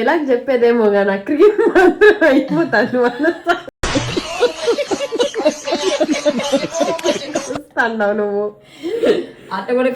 ఎలా చెప్పేదేమో నా క్రీమ్ అయిపోతాను అన్నావు నువ్వు అట్ట కూడా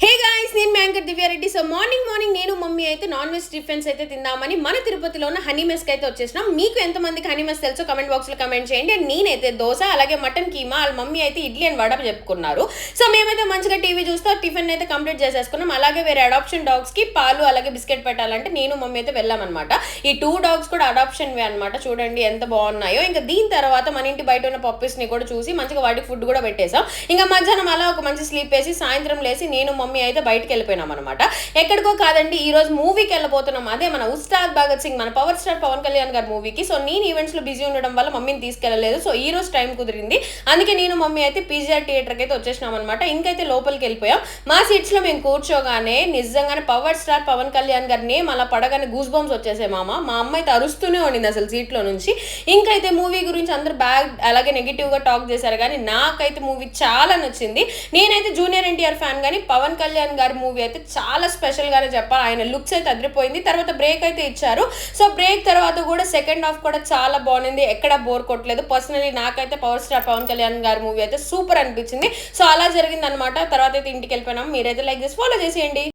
హే గాయ్స్, నేను మీ యాంకర్ దివ్యారెడ్డి. సో మార్నింగ్ నేను మమ్మీ అయితే నాన్ వెజ్ టిఫిన్స్ అయితే తిందామని మన తిరుపతిలో ఉన్న హనీ మెస్కి అయితే వచ్చేసినాం. మీకు ఎంతమందికి హనీ మెస్ తెలుసో కమెంట్ బాక్స్లో కమెంట్ చేయండి. అండ్ నేనైతే దోశ అలాగే మటన్ కీమా, వాళ్ళ మమ్మీ అయితే ఇడ్లీ అండ్ వడ చెప్పుకున్నారు. సో మేమైతే మంచిగా టీవీ చూస్తూ టిఫిన్ అయితే కంప్లీట్ చేసేసుకున్నాం. అలాగే వేరే అడాప్షన్ డాగ్స్కి పాలు అలాగే బిస్కెట్ పెట్టాలంటే నేను మమ్మీ అయితే వెళ్ళామన్నమాట. ఈ 2 డాగ్స్ కూడా అడాప్షన్ వే అనమాట. చూడండి ఎంత బాగున్నాయో. ఇంకా దీని తర్వాత మన ఇంటి బయట ఉన్న పప్పీస్ని కూడా చూసి మంచిగా వాటికి ఫుడ్ కూడా పెట్టేసాం. ఇంకా మధ్యాహ్నం అలా ఒక మంచి స్లీప్ వేసి సాయంత్రం లేసి నేను మమ్మీ అయితే బయటకు వెళ్ళిపోయినాం అనమాట. ఎక్కడికో కాదండి, ఈ రోజు మూవీకి వెళ్ళబోతున్నాం. అదే మన ఉస్తాద్ భగత్ సింగ్, మన పవర్ స్టార్ పవన్ కళ్యాణ్ గారి మూవీకి. సో నేను ఈవెంట్స్ లో బిజీ ఉండడం వల్ల మమ్మీని తీసుకెళ్ళలేదు. సో ఈ రోజు టైం కుదిరింది, అందుకే నేను మమ్మీ అయితే పీజీఆర్ థియేటర్కి అయితే వచ్చేసినాం అనమాట. ఇంకైతే లోపలికి వెళ్ళిపోయాం. మా సీట్స్ లో మేము కూర్చోగానే నిజంగానే పవర్ స్టార్ పవన్ కళ్యాణ్ గారి నేమ్ అలా పడగానే గూస్ బంప్స్ వచ్చేసాయి. మా అమ్మ అయితే అరుస్తూనే ఉండింది అసలు సీట్లో నుంచి. ఇంకైతే మూవీ గురించి అందరు బ్యాడ్ అలాగే నెగిటివ్ గా టాక్ చేశారు, కానీ నాకైతే మూవీ చాలా నచ్చింది. నేనైతే జూనియర్ ఎన్టీఆర్ ఫ్యాన్, కానీ పవన్ కళ్యాణ్ గారి మూవీ అయితే చాలా స్పెషల్ గానే చెప్పాలి. ఆయన లుక్స్ అయితే అదిరిపోయింది. తర్వాత బ్రేక్ అయితే ఇచ్చారు. సో బ్రేక్ తర్వాత కూడా సెకండ్ హాఫ్ కూడా చాలా బాగుంది, ఎక్కడ బోర్ కొట్టలేదు. పర్సనలీ నాకైతే పవర్ స్టార్ పవన్ కళ్యాణ్ గారి మూవీ అయితే సూపర్ అనిపించింది. సో అలా జరిగింది అనమాట. తర్వాత అయితే ఇంటికి వెళ్ళిపోయినాం. మీరైతే లైక్ చేసి ఫాలో చేసేయండి.